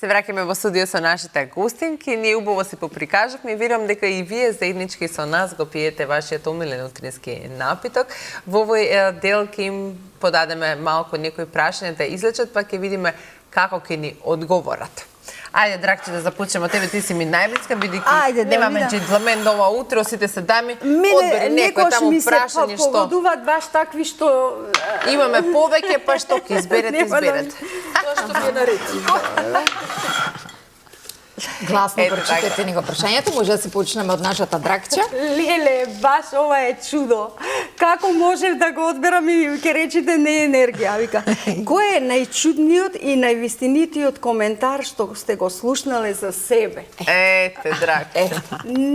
Се враќаме во студио со нашите гостинки. Ние убаво се поприкажавме и верувам дека и вие заеднички со нас го пиете вашиот омилен утрински напиток. Во овој дел ќе им подадеме малку некои прашања да излечат, па ќе видиме како ќе ни одговорат. Ајде, Драгче, да започнеме. Тебе ти си ми најблиска, бидејќи немаме джентлмен ова утро, сите се дами. Одбери некој таму прашање што погодуваат баш такви што имаме повеќе, па што ќе изберете, изберете. Тоа што ми е наред. Гласно прочитате ни го прашањето, може да се почнеме од нашата Драгче. Леле, баш ова е чудо. Како можев да го одберам и ќе речете не енергија, вика. Кој е најчудниот и највистинитиот коментар што сте го слушнале за себе? Ете, Драгче.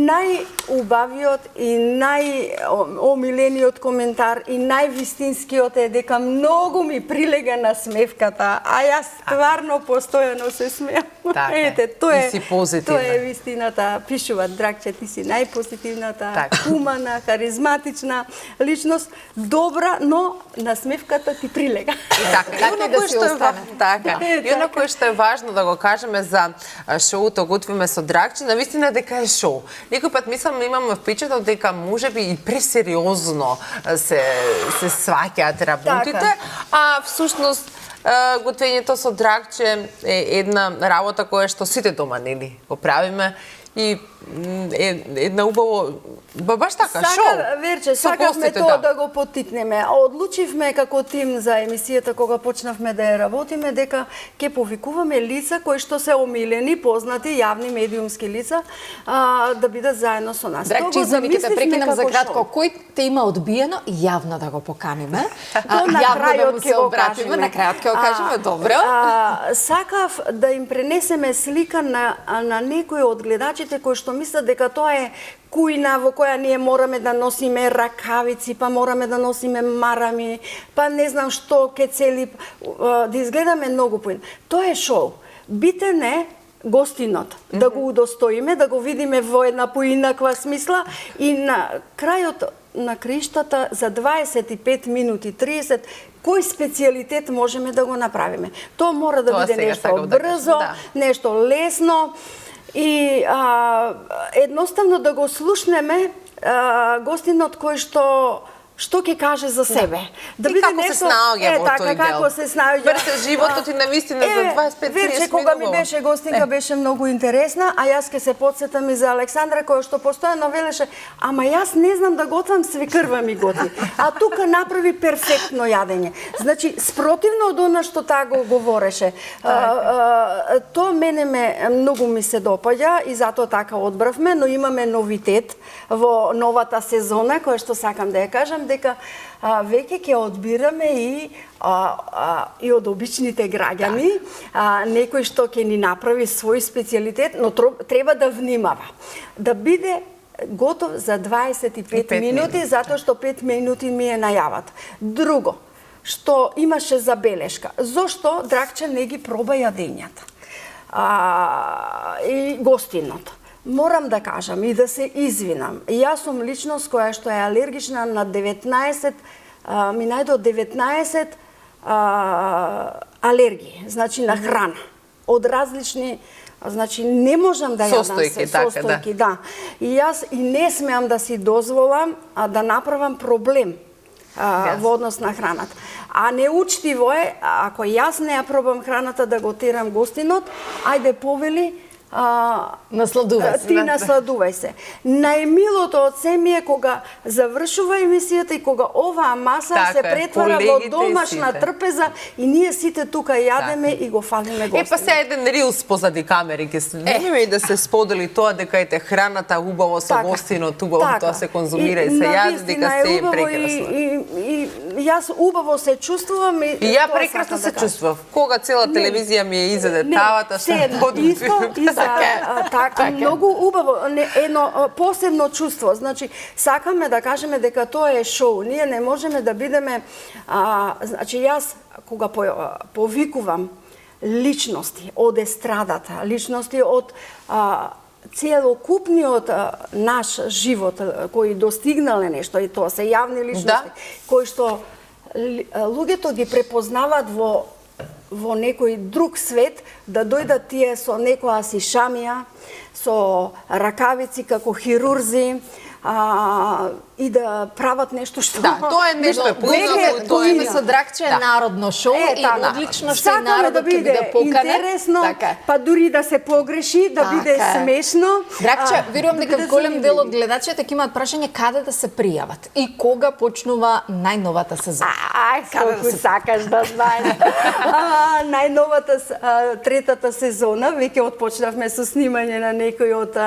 Најубавиот и најомилениот коментар и највистинскиот е дека многу ми прилега на смевката, а јас стварно постојано се смеам. Ете, тоа си позитивна. Тоа е вистината. Пишуваат, Драгче, ти си најпозитивната, хумана, харизматична личност, добра, но насмевката ти прилега. Така, и оно кој што е важно да го кажеме за шоуто Готвиме со Драгче, навистина дека е шоу. Некој пат мислам, имаме впечаток дека можеби и пресериозно се сваќаат работите, а всушност готвењето со Драгче е една работа која што сите дома нели го правиме и една убаво баш така шоу. Верче, сакавме тоа да го поттикнеме. Одлучивме како тим за емисијата кога почнавме да ја работиме дека ќе повикуваме лица кои што се омилени, познати јавни медиумски лица да бидат заедно со нас. Драгче, извини, ќе те прекинам за кратко. Кој те има одбиено јавно да го поканиме? На крајот ќе го кажеме. На крајот ќе го кажеме, добро. Сакав да им пренесеме слика на некои од гледачите кои што мислат дека тоа е кујна во која ние мораме да носиме ракавици, па мораме да носиме марами, па не знам што ке цели, да изгледаме многу поин. Тоа е шоу. Битен е гостинот, да го удостоиме, да го видиме во една поинаква смисла и на крајот на криштата за 25 минути 30 кој специјалитет можеме да го направиме. Тоа мора да биде нешто брзо, нешто лесно, и едноставно да го слушнеме гостинот кој што ќе каже за себе. Да биде нешто се снаоѓа во тој дел. Како се снаоѓа. Верте животот и навистина за 25-30 минути. Верче, кога ми беше гостинка беше многу интересна, а јас ќе се потсетам и за Александра која што постојано велеше, ама јас не знам да готвам, свекрва ми готви. А тука направи перфектно јадење. Значи, спротивно од она што таа го говореше. Тоа мене многу ми се допаѓа и затоа така одбравме, но имаме новитет во новата сезона која што сакам да ја кажам, дека веќе ќе одбираме и од обичните граѓани, некој што ќе ни направи свој специјалитет, но треба да внимава. Да биде готов за 25 минути, затоа што 5 минути ми е најавата. Друго, што имаше забелешка, зошто Драгче не ги проба јадењата и гостинот. Морам да кажам и да се извинам. Јас сум личност која што е алергична на 19, ми најдо 19 алергии, значи на храна. Од различни, значи не можам да јадам состојки, да. И јас и не смеам да си дозволам да направам проблем во однос на храната. А неучтиво е, ако јас не ја пробам храната да го терам гостинот, ајде повели насладувај се. Ти насладувај се. Најмилото од се ми е кога завршува емисијата и кога оваа маса се претвара во домашна трпеза и ние сите тука јадеме и го фалиме гостинот. Па се еден рилс позади камери ќе снимиме и да се сподели тоа дека ете храната убаво со гостинот, убаво тоа се конзумира и се јаде, дека се е прекрасно. И јас убаво се чувствувам и ја прекрасно се чувствував. Кога цела телевизија ми ја изеде тавата, што така, многу убаво, едно посебно чувство. Значи, сакаме да кажеме дека тоа е шоу. Ние не можеме да бидеме, значи јас кога повикувам личности од естрадата, личности од целокупниот наш живот кои достигнале нешто и тоа се јавни личности кои што луѓето ги препознаваат во во некој друг свет, да дојдат тие со некоја си шамија, со ракавици како хирурзи, и да прават нешто што... Да, тоа е нешто познато, тоа е Содракче е народно шоу и одлично што и народот ќе биде поканет. Интересно, па дури да се погреши, да биде смешно. Дракче, верувам дека голем дел од гледачите ќе имаат прашање каде да се пријават и кога почнува најновата сезона. Колку сакаш да знаеш. Најновата третата сезона, веќе отпочнавме со снимање на некои од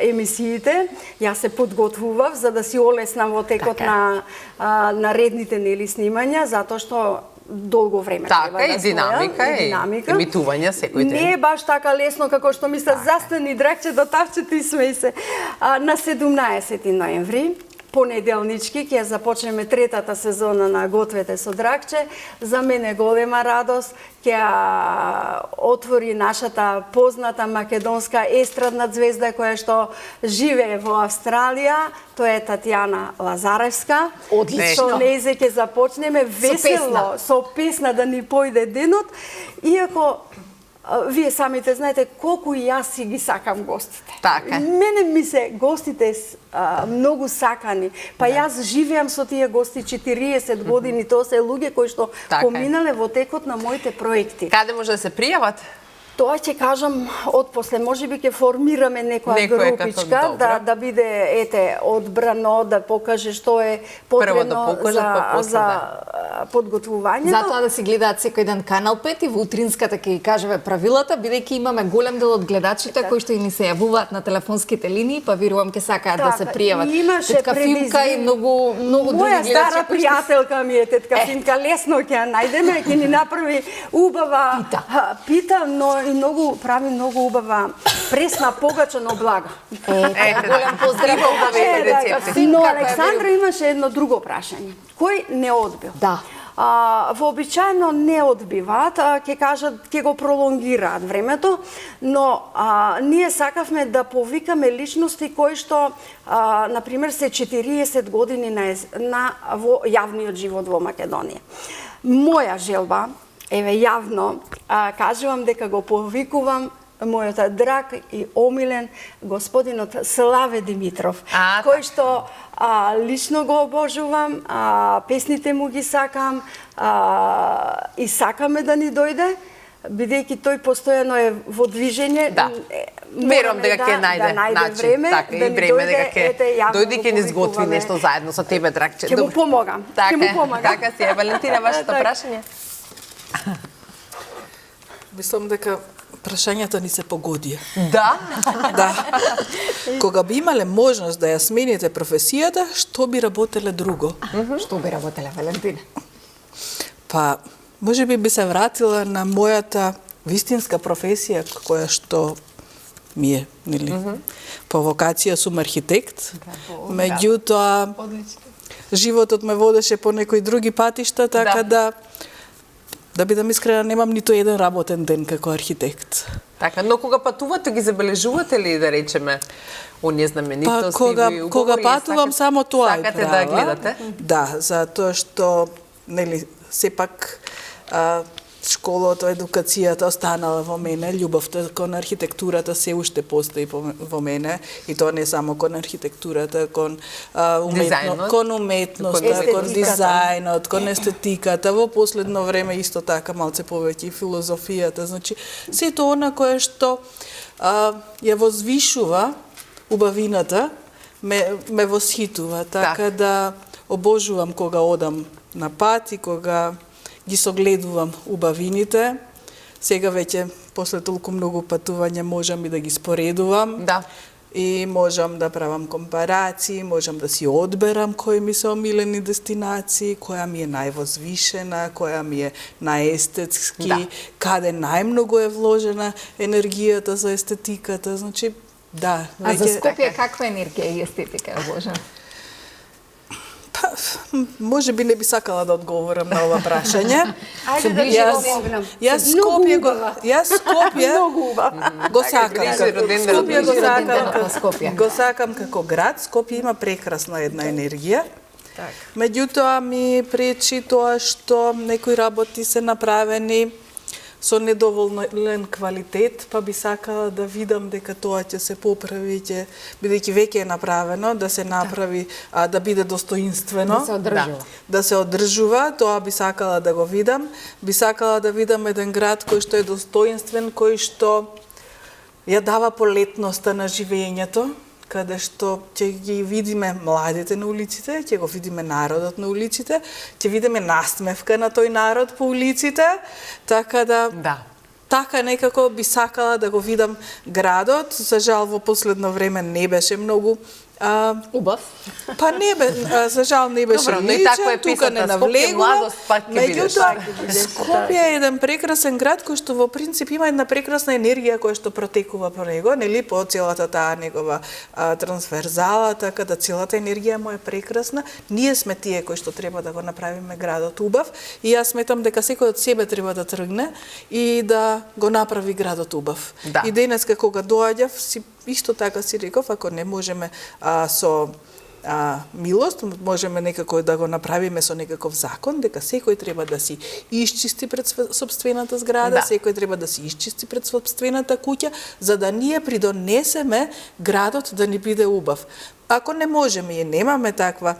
емисиите. Јас се подготвував за да си олеснам во текот на редните снимања, затоа што долго време треба да динамика и емитување секој ден. Не е баш така лесно како што мислат. Застани, Дракче, до тавчето и смеј се. На 17 ноември, понеделнички, ќе започнеме третата сезона на Гответе со Дракче. За мене голема радост, ќе отвори нашата позната македонска естрадна звезда која што живее во Австралија. Тоа е Татјана Лазаревска. Одлично. Со нејзе ќе започнеме весело, со песна да ни појде денот, иако вие самите знаете колку и јас си ги сакам гостите. Така. Мене ми се гостите многу сакани. Па јас живеам со тие гости 40 години, тоа се луѓе кои што поминале во текот на моите проекти. Каде може да се пријават? Тоа ќе кажам отпосле, можеби ќе формираме некоја групичка да биде одбрано, да покаже што е потребно за подготвувањето. Затоа да си гледаат секој ден Канал 5 и во утринската ќе ги кажеме правилата, бидејќи имаме голем дел од гледачите кои што и ни се јавуваат на телефонските линии, па верувам ќе сакаат да се пријават. Тетка Фимка и многу други гледачи. Моја стара пријателка ми е тетка Фимка, лесно ќе ја најдеме, ќе ни направи убава пита, но и прави многу убава пресна погачена облага. Голем поздрав од рецепти. Но Александра имаше едно друго прашање. Кој не одбил? Да. Вообичаено не одбиваат, ќе кажат, ќе го пролонгираат времето, но ние сакавме да повикаме личности кои што, например, се 40 години во јавниот живот во Македонија. Моја желба, еве јавно, кажувам дека го повикувам мојот драг и омилен господинот Славе Димитров, кој што лично го обожувам, песните му ги сакам и сакаме да ни дојде, бидејќи тој постојано е во движење. Верувам дека ќе најде начин, така и време дека ќе дојде ќе ни сготви нешто заедно со тебе, Дракче. Ќе му помогам. Така си е, Валентина, вашето прашање? Мислам дека прашањата ни се погодија. Да? Да. Кога би имале можност да ја смените професијата, што би работеле друго? Што би работеле, Валентина? Па, можеби би се вратила на мојата вистинска професија, која што ми е, нели? По вокација сум архитект. Меѓутоа, животот ме водеше по некои други патишта, така да бидам искрена, немам ниту еден работен ден како архитект. Така, но кога патувате, ги забележувате ли, да речеме, оние знаменитости? Па, кога патувам, само тоа и сакате да гледате? Да, затоа што, нели, сепак школата, едукацијата останала во мене, љубовта кон архитектурата се уште постои во мене, и тоа не само кон архитектурата, кон уметноста, кон дизајнот, кон естетиката, во последно време исто така малце повеќе и филозофијата, значи сето она кое што ја возвишува убавината, ме восхитува, така да обожувам кога одам на пат и кога ги согледувам убавините. Сега веќе, после толку многу патување, можам и да ги споредувам. Да. И можам да правам компарации, можам да си одберам кои ми се омилени дестинации, која ми е највозвишена, која ми е најестетски, каде најмногу е вложена енергијата за естетиката. Значи, да. А за Скопје каква енергија и естетика е вложена? Може би не би сакала да одговорам на ова прашање. Ајде да ти помогнам. Јас Скопје го сакам. Го сакам како град. Скопје има прекрасна една енергија. Меѓутоа ми пречи тоа што некои работи се направени со недоволен квалитет, па би сакала да видам дека тоа ќе се поправи, бидејќи веќе е направено, да се направи, да биде достоинствено. Да се одржува. Да се одржува, тоа би сакала да го видам. Би сакала да видам еден град кој што е достоинствен, кој што ја дава полетноста на живењето, каде што ќе ги видиме младите на улиците, ќе го видиме народот на улиците, ќе видиме насмевка на тој народ по улиците, така да... Така некако би сакала да го видам градот. За жал во последно време не беше многу убав. Па не за жал не беше личен, тука не навлегува. Скопје е еден прекрасен град кој што во принцип има една прекрасна енергија која што протекува по него, нели, по целата таа негова трансверзала, така да целата енергија му е прекрасна. Ние сме тие кои што треба да го направиме градот убав и јас сметам дека секој од себе треба да тргне и да го направи градот убав. И денеска кога доаѓав, исто така си реков, ако не можеме со милост, можеме некако да го направиме со некаков закон, дека секој треба да си исчисти пред сопствената зграда, секој треба да си исчисти пред сопствената куќа, за да ние придонесеме градот да ни биде убав. Ако не можеме и немаме таква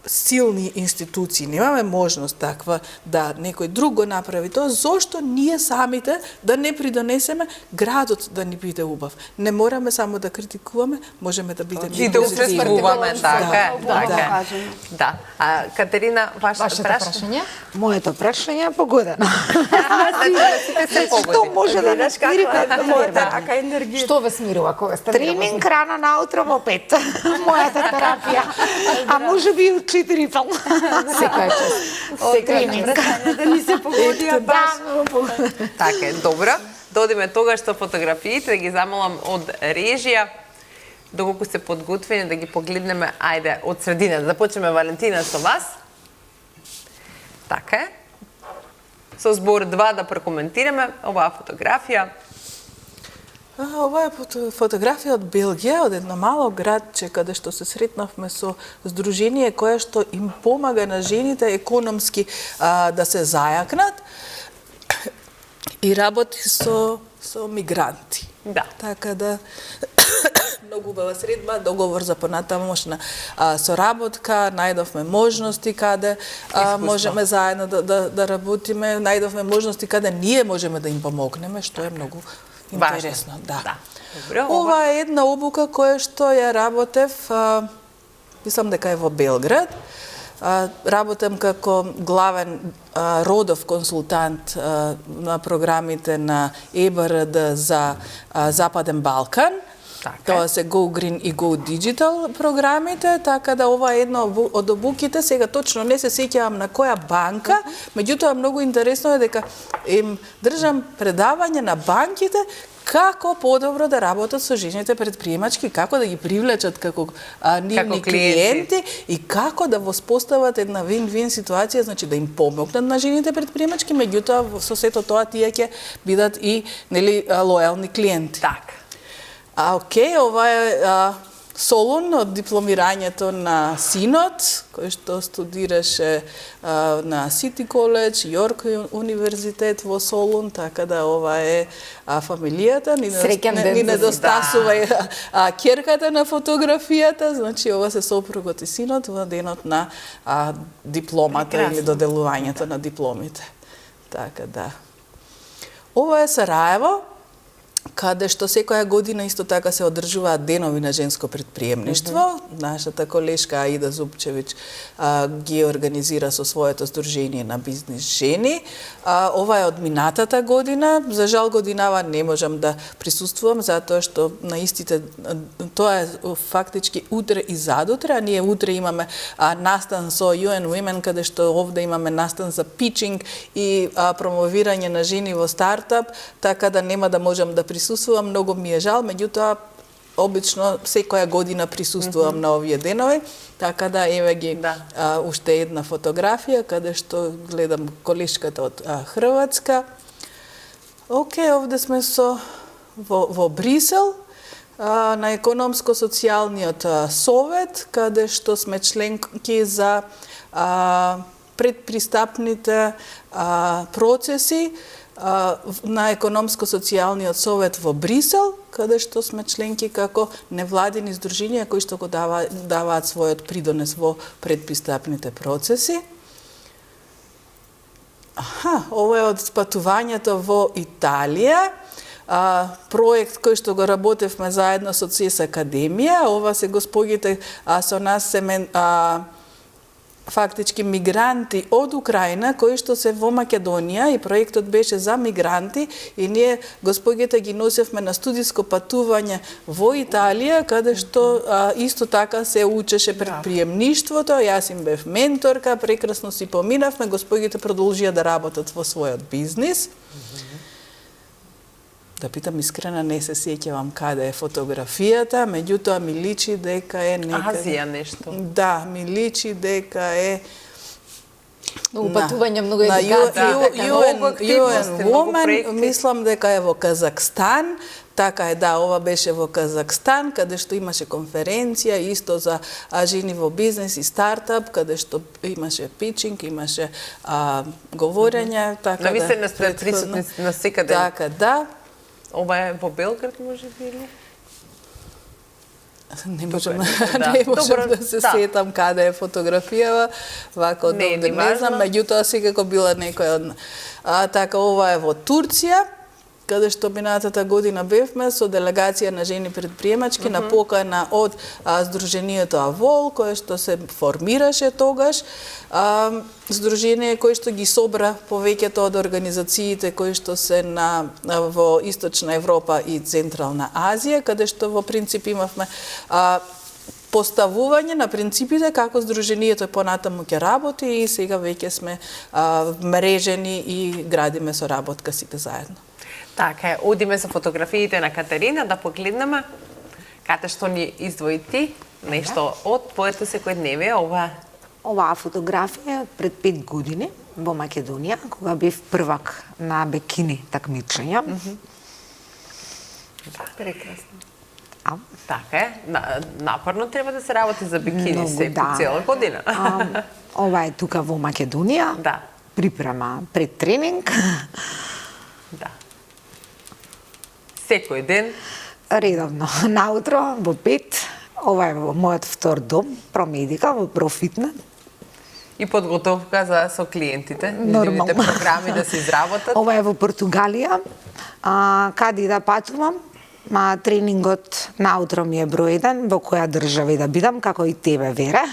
силни институции, немаме можност таква да некој друг го направи тоа, зошто ние самите да не придонесеме градот да ни биде убав? Не мораме само да критикуваме, можеме да бидеме и да учествуваме, така. Да. Катерина, вашето прашање? Моето прашање е погодено. Што може да нас смири така енергија? Што ве смирува кога сте? Тренинг рано наутро во 5. Мојата терапија. А може би у 4 пал. Секој час. Тренинг. Да ни се погодија баш. Така е, добро. Додиме тогаш со фотографиите, да ги замолам од режија, доколку се подготвени да ги погледнеме, ајде, од средина. Започнеме, Валентина, со вас. Така е. Со збор 2 да прокоментираме оваа фотографија. Ова е фотографија од Белгија, од едно мало градче каде што се сретнавме со здружение кое што им помага на жените економски да се зајакнат и работи со мигранти. Да. Така да многу убава средба, договор за понатамошна соработка, најдовме можности каде можеме заедно да работиме, најдовме можности каде ние можеме да им помогнеме, што е многу интересно, да. Ова е една обука која што ја работев, мислам дека е во Белград. Работам како главен родов консултант на програмите на ЕБРД за Западен Балкан. Тоа се Go Green и Go Digital програмите, така да ова е една од обуките, сега точно не се сеќавам на која банка, меѓутоа многу интересно е дека им држам предавање на банките како подобро да работат со жените предприемачки, како да ги привлечат како нивни клиенти и како да воспостават една вин-вин ситуација, значи да им помогнат на жените предприемачки, меѓутоа со сето тоа тие ќе бидат и нели лојални клиенти. Така. Океј, ова е Солун од дипломирањето на синот, кој што студираше на Сити Коледж, Јорк универзитет во Солун, така да ова е фамилијата. Ни недостасува ќерката на фотографијата, значи ова се сопругот и синот во денот на дипломата или доделувањето на дипломите. Така да. Ова е Сараево, каде што секоја година исто така се одржуваат денови на женско предприемништво. Нашата колешка Аида Зупчевиќ ги организира со своето здружение на бизнис жени. Ова е од минатата година. За жал годинава не можам да присуствувам, затоа што на истите, тоа е фактички утре и задутре, а ние утре имаме настан со UN Women, каде што овде имаме настан за питчинг и промовирање на жени во стартап, така да нема да можам да присуствувам, многу ми е жал, меѓутоа обично секоја година присуствувам на овие денови, така да еве ги уште една фотографија каде што гледам колешката од Хрватска. Океј, овде сме во Брисел на економско-социјалниот совет, каде што сме членки за предпристапните процеси на економско-социјалниот совет во Брисел, каде што сме членки како невладини здруженија кои што го даваат својот придонес во предпристапните процеси. Ова е од патувањето во Италија, проект кој што го работевме заедно со ЦЕС Академија. Ова се госпогите со нас се фактички мигранти од Украина кои што се во Македонија и проектот беше за мигранти и ние госпогите ги носевме на студиско патување во Италија каде што исто така се учеше предприемништвото, јас им бев менторка, прекрасно си поминавме, госпогите продолжија да работат во својот бизнис. Да питам искрена, не се сеќавам каде е фотографијата, меѓутоа ми личи дека е некаде... Азија нешто. Да, ми личи дека е... Многу патување, многу едукација. UN Women, мислам дека е во Казахстан, така е, да, ова беше во Казахстан, каде што имаше конференција, исто за жени во бизнес и стартап, каде што имаше питчинг, имаше говорење, така да... Навистина сте присутни на секаде. Така, да. Ова е во Белград, може би, или? Не можам да се сетам каде е фотографијава, вака од овде не знам, меѓутоа секако била некоја од... Така, ова е во Турција, каде што минатата година бевме со делегација на жени предприемачки на покана од Сдруженијето АВОЛ, кое што се формираше тогаш, здружение кој што ги собра повеќето од организациите кои што се во Источна Европа и Централна Азија, каде што во принцип имавме поставување на принципите како здруженијето понатаму ќе работи и сега веќе сме мрежени и градиме соработка сите заедно. Така е, одиме со фотографиите на Катерина да погледнеме каде што ни издвои ти нешто од твоето секојдневие. Оваа фотографија е пред 5 години во Македонија, кога бев првак на бикини такмичења. Прекрасно. Така е, напорно треба да се работи за бикини цела година. Ова е тука во Македонија, припрема пред тренинг. Да. Секој ден? Редовно. Наутро, во 5. Ова е во мојот втор дом, Промедика, во Профитна. И подготовка со клиентите? Нормално. Програми да се изработат? Ова е во Португалија. Каде да патувам? Тренингот наутро ми е број 1, во која држава и да бидам, како и тебе, Вера.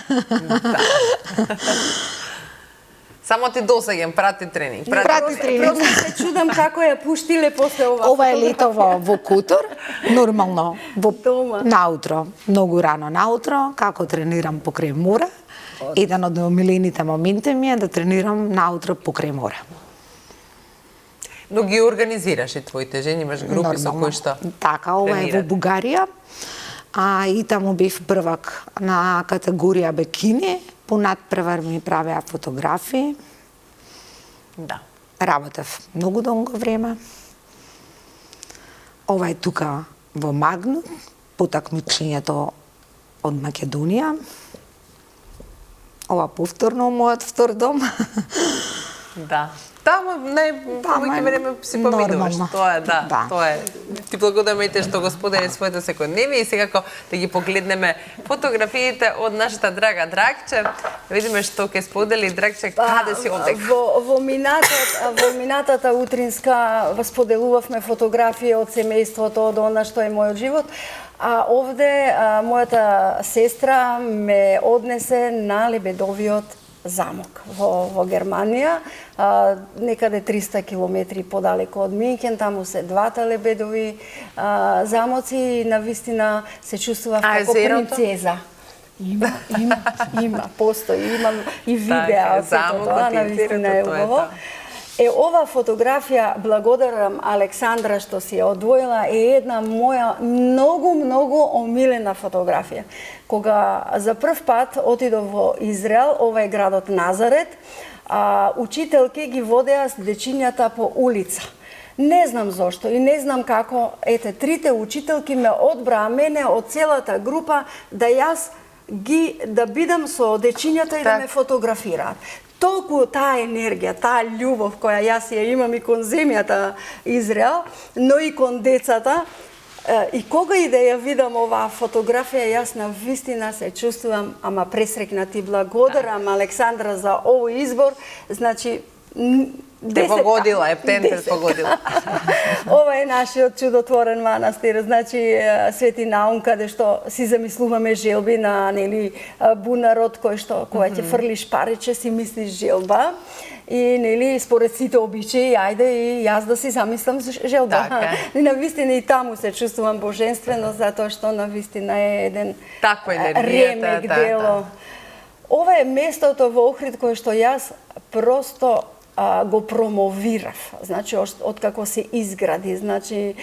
Само ти досеѓам, прати тренинг. Прати тренинг. Просто се чудам како ја пуштиле после ова. Ова е лето во Кутор, нормално, во наутро, многу рано наутро, како тренирам покрај мора. Еден од омилените моменти ми е да тренирам наутро покрај мора. Но ги организираш и твоите жени, имаш групи со кои што така, ова е во Бугарија. И таму бев првак на категорија бикини. Понадпревар ми правеа фотографии. Да. Работев многу долго време. Ова е тука во Магнут, по такмичењето од Македонија. Ова повторно мојот втор дом. Да. Тама повеќе време си поминуваш. Тоа е, тоа е. Ти благодараме те што го сподели своето секојдневие и секако да ги погледнеме фотографиите од нашата драга Драгче. Да видиме што ќе сподели Драгче, каде си одека. Во минатата утринска споделувавме фотографии од семејството, од она што е мојот живот. А овде мојата сестра ме однесе на Лебедовиот замок во Германија, некаде 300 километри подалеку од Минхен, таму се двата лебедови замоци и навистина се чувствував како принцеза. Има, постои, имам и видеа од сето тоа, навистина е убаво. Ова фотографија, благодарам Александра што си ја одвоила, е една моја многу омилена фотографија. Кога за прв пат отидов во Израел, ова е градот Назарет, учителки ги водеа дечињата по улица. Не знам зошто и не знам како, трите учителки ме одбраа мене од целата група да јас да бидам со дечињата и да ме фотографираат. Толку таа енергија, таа љубов која јас ја имам и кон земјата Израел, но и кон децата, и кога и да ја видам оваа фотографија, јас на вистина се чувствувам ама пресрекнат и благодарам Александра за овој избор. Значи, Те погодила, ептентер погодила. Ова е нашиот чудотворен манастир, значи Свети Наум, каде што си замислуваме желби на бунарот кој што кога ќе фрлиш париче си мислиш желба. И според сите обичаи, ајде и јас да си замислам желба. И на вистина и таму се чувствувам божествено, затоа што на вистина е еден ремек дело. Ова е местото во Охрид кое што јас просто го промовирав, значи откако се изгради, значи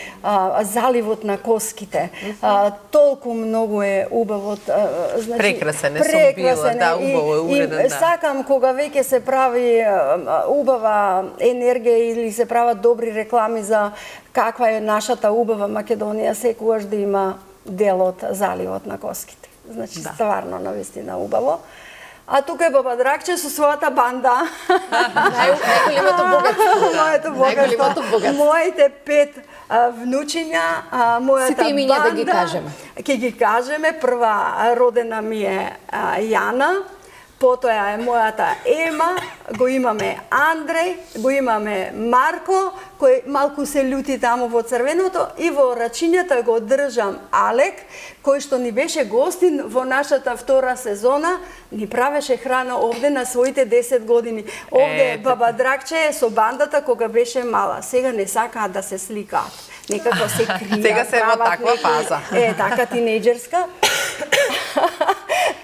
заливот на Коските, толку многу е убаво, значи прекрасен е, сум била, да, убаво е уреден, да. Сакам кога веќе се прави убава енергија или се прават добри реклами за каква е нашата убава Македонија, секогаш да има дел од заливот на Коските. Значи стварно навистина убаво. А тука е баба Дракче со својата банда. Најголемото богатство. Моите 5 внучиња, мојата сите имиња банда. Да ги кажеме. Ќе ги кажеме. Прва родена ми е Јана, потоа е мојата Ема, го имаме Андреј, го имаме Марко, кој малку се љути таму во црвеното, и во рачињата го држам Алек, кој што ни беше гостин во нашата втора сезона, ни правеше храна овде на своите 10 години. Овде баба Дракче со бандата кога беше мала. Сега не сакаат да се сликаат. Некако се кријат. Сега се во таква фаза. Така тинејџерска.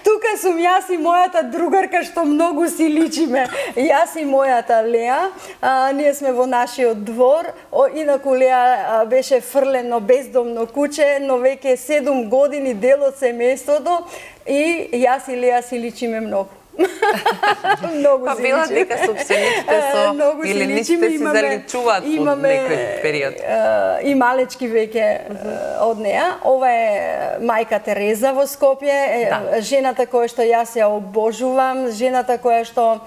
Тука сум јас и мојата другарка што многу си личиме. Јас и мојата Леа, ние сме во нашиот двор. Инаку Леа беше фрлено бездомно куче, но веќе 7 години дел од семејството и јас и Леа си личиме многу. Многу па била дека собствениците со или нисите си заличуваат во некој период. И малечки веќе од неа. Ова е мајка Тереза во Скопје, жената која што јас ја обожувам, жената која што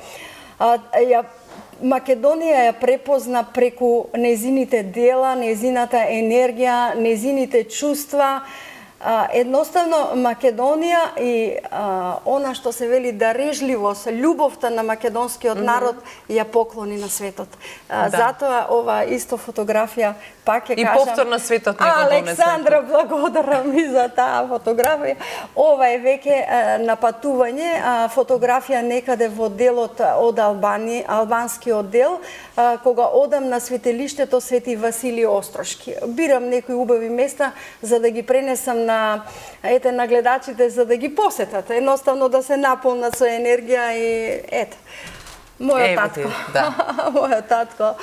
Македонија ја препозна преку незините дела, незината енергија, незините чувства. Едноставно Македонија и она што се вели дарежливост, љубовта на македонскиот народ ја поклони на светот. Затоа ова исто фотографија пак ќе кажам. И повторно светот не го донесе. Александра, благодарам и за таа фотографија. Ова е веќе на патување, фотографија некаде во делот од албанскиот дел, кога одам на светилиштето Свети Василий Острошки. Бирам некои убави места за да ги пренесам на гледачите, за да ги посетат. Едноставно да се наполнат со енергија и ете. Мојот татко, мојот татко,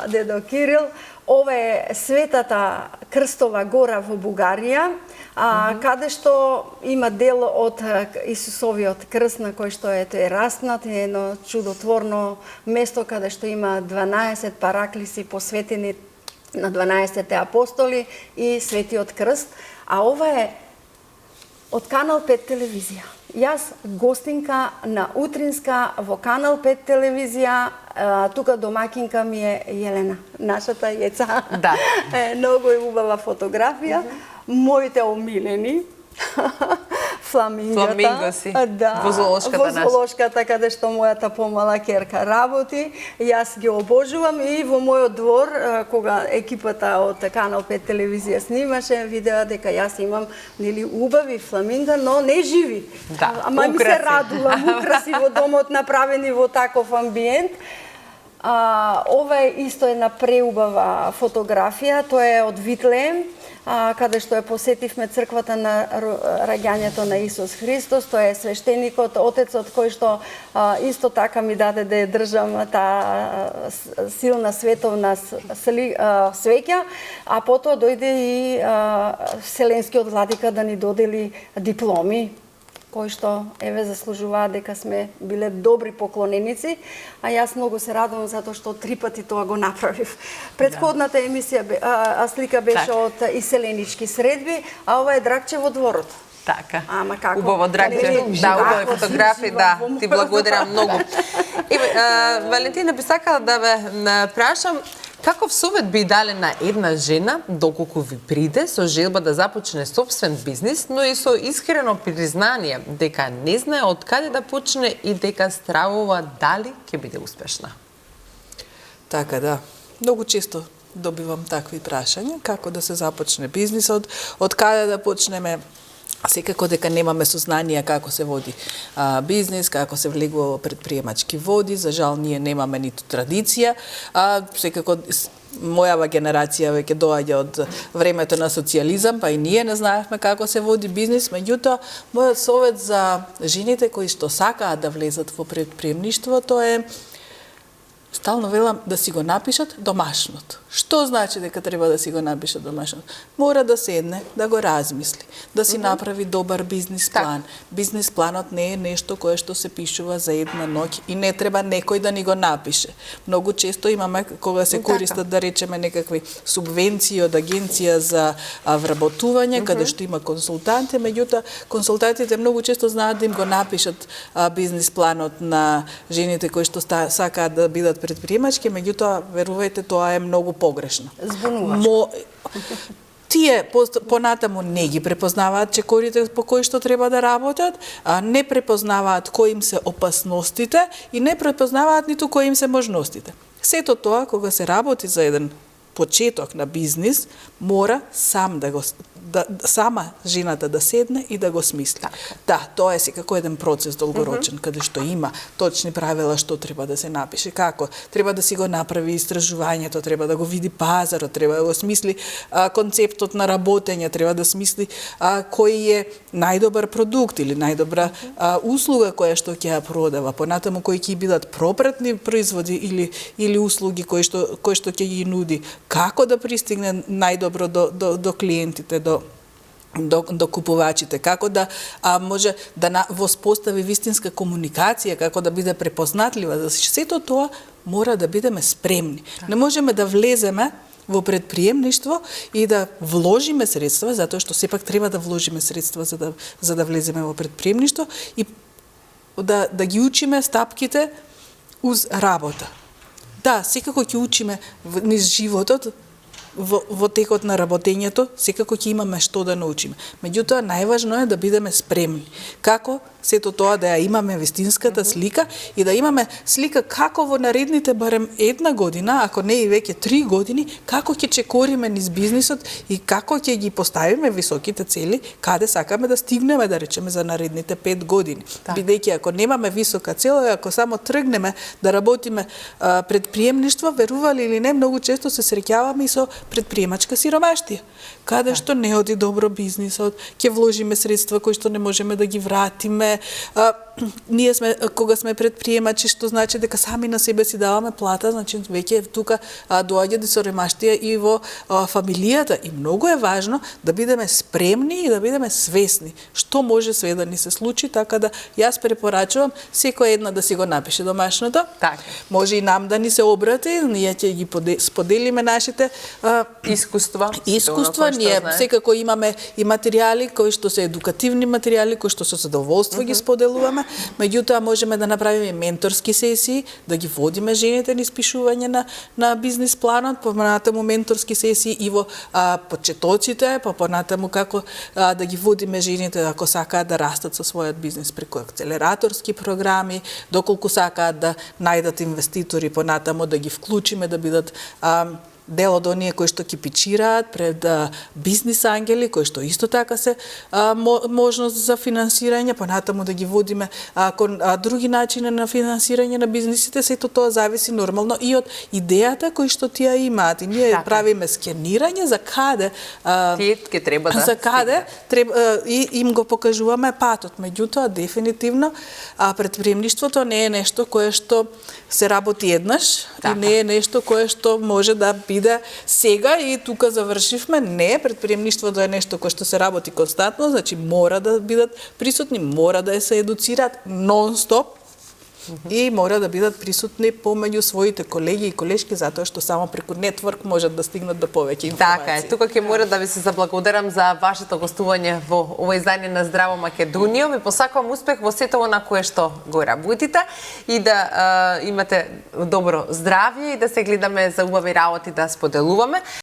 дедо Кирил. Ова е Светата Крстова гора во Бугарија, каде што има дел од Исусовиот крст на кој што е раснат, едно чудотворно место каде што има 12 параклиси посветени на 12 апостоли и Светиот крст. А ова е од Канал 5 телевизија. Јас гостинка на утринска во Канал 5 телевизија, тука домакинка ми е Јелена, нашата јеца. Да. Многу е убава фотографија. Моите омилени фламингоси. Да. Во зоолошката наша. Во зоолошката каде што мојата помала керка работи, јас ги обожувам и во мојот двор кога екипата од Канал 5 телевизија снимаше, видеа дека јас имам убави фламинга, но не живи. Да. Ама ми се радувам, украси во домот направени во таков амбиент. Ова е исто една преубава фотографија, тоа е од Витлеем, каде што ја посетивме црквата на раѓањето на Исус Христос. Тоа е свештеникот, отецот кој што исто така ми даде да ја држам таа силна световна свеќа, а потоа дојде и Вселенскиот владика да ни додели дипломи, кои што заслужуваат дека сме биле добри поклоненици, а јас многу се радувам затоа што 3 пати тоа го направив. Претходната емисија слика беше од Иселенички средби, а ова е Дракче во дворот. Така. Ама како? Убаво, Драгче. Да, убави фотографии, да. Ти благодарам многу. И Валентина, би сакала да ве прашам, каков совет би дали на една жена доколку ви приде со желба да започне собствен бизнис, но и со искрено признание дека не знае од каде да почне и дека стравува дали ќе биде успешна? Така, да. Многу често добивам такви прашања, како да се започне бизнисот, од каде да почнеме. Секако дека немаме сознание како се води бизнис, како се влегува во предприемачки води, за жал ние немаме ниту традиција, секако мојава генерација веќе доаѓа од времето на социјализам, па и ние не знаевме како се води бизнис, меѓутоа мојот совет за жените кои што сакаат да влезат во предприемништвото е стално велам да си го напишат домашното. Што значи дека треба да си го напишат домашното? Мора да седне, да го размисли, да си направи добар бизнис план. Бизнис планот не е нешто кое што се пишува за една ноќ и не треба некој да ни го напише. Многу често имаме кога се користат да речеме некакви субвенции од агенција за вработување, каде што има консултанти, меѓутоа консултантите многу често знаат да им го напишат бизнис планот на жените кои што сакаат да бидат предприемачки, меѓутоа верувајте тоа е многу погрешно. Збунувачко. Тие понатаму не ги препознаваат чекорите по кои што треба да работат, не препознаваат кои им се опасностите и не препознаваат ниту кои им се можностите. Сето тоа, кога се работи за еден почеток на бизнис, мора сама жената да седне и да го смисли. Да, тоа е секако еден процес долгорочен, каде што има точни правила што треба да се напише, како треба да си го направи истражувањето, треба да го види пазарот, треба да го смисли концептот на работење, треба да смисли кој е најдобар продукт или најдобра услуга која што ќе ја продава, понатаму кои ќе бидат пропратни производи или услуги кои што ќе ги нуди, како да пристигне најдобро до клиентите, до купувачите, како да може да воспостави вистинска комуникација, како да биде препознатлива. За сето тоа мора да бидеме спремни. Не можеме да влеземе во предприемништво и да вложиме средства, затоа што сепак треба да вложиме средства за да влеземе во предприемништво и да ги учиме стапките уз работа. Да, секако ќе учиме низ животот, во текот на работењето, секако ќе имаме што да научиме. Меѓутоа, најважно е да бидеме спремни. Како сето тоа да ја имаме вистинската слика и да имаме слика како во наредните барем една година, ако не и веќе 3 години, како ќе чекориме низ бизнисот и како ќе ги поставиме високите цели, каде сакаме да стигнеме, да речеме, за наредните 5 години. Бидејќи ако немаме висока цел, ако само тргнеме да работиме предприемништво, верували или не, многу често се среќаваме и со предприемачка сиромаштија, каде што не оди добро бизнисот, ќе вложиме средства кои што не можеме да ги вратиме. Ние сме, кога сме предприемачи, што значи дека сами на себе си даваме плата, значи веќе тука доаѓа до сиромаштија и во фамилијата. И многу е важно да бидеме спремни и да бидеме свесни што може све да ни се случи, така да јас препорачувам секој една да си го напише домашното. Може и нам да ни се обрати, ние ќе ги споделиме нашите искуства. Ние секако имаме и материјали кои што се едукативни материјали, кои што со задоволство ги споделуваме, меѓутоа можеме да направиме менторски сесии, да ги водиме жените низ пишување на бизнис планот, понатаму менторски сесии и во почетоците, понатаму како да ги водиме жените ако сакаат да растат со својот бизнис преку акцелераторски програми, доколку сакаат да најдат инвеститори, понатаму да ги вклучиме да бидат дел од оние кои што ќе пичираат пред бизнис ангели, кои што исто така се можност за финансирање, понатаму да ги водиме кон други начини на финансирање на бизнисите, сето тоа зависи нормално и од идејата кои што тие имаат. И ние правиме скенирање за каде тие ќе треба да за каде и им го покажуваме патот. Меѓутоа, дефинитивно предприемништвото не е нешто кое што се работи еднаш и не е нешто кое што може да биде сега и тука завршивме. Не, предприемништвото е нешто кое што се работи константно, значи мора да бидат присутни, мора да се едуцираат нон-стоп и мора да бидат присутни помеѓу своите колеги и колешки затоа што само преку нетворк можат да стигнат до повеќе информации. Така е, тука ќе мора да ви се заблагодарам за вашето гостување во ова издание на Здраво Македонија. Ви посакувам успех во сето она кое што го работите и да имате добро здравје и да се гледаме за убави работи да споделуваме.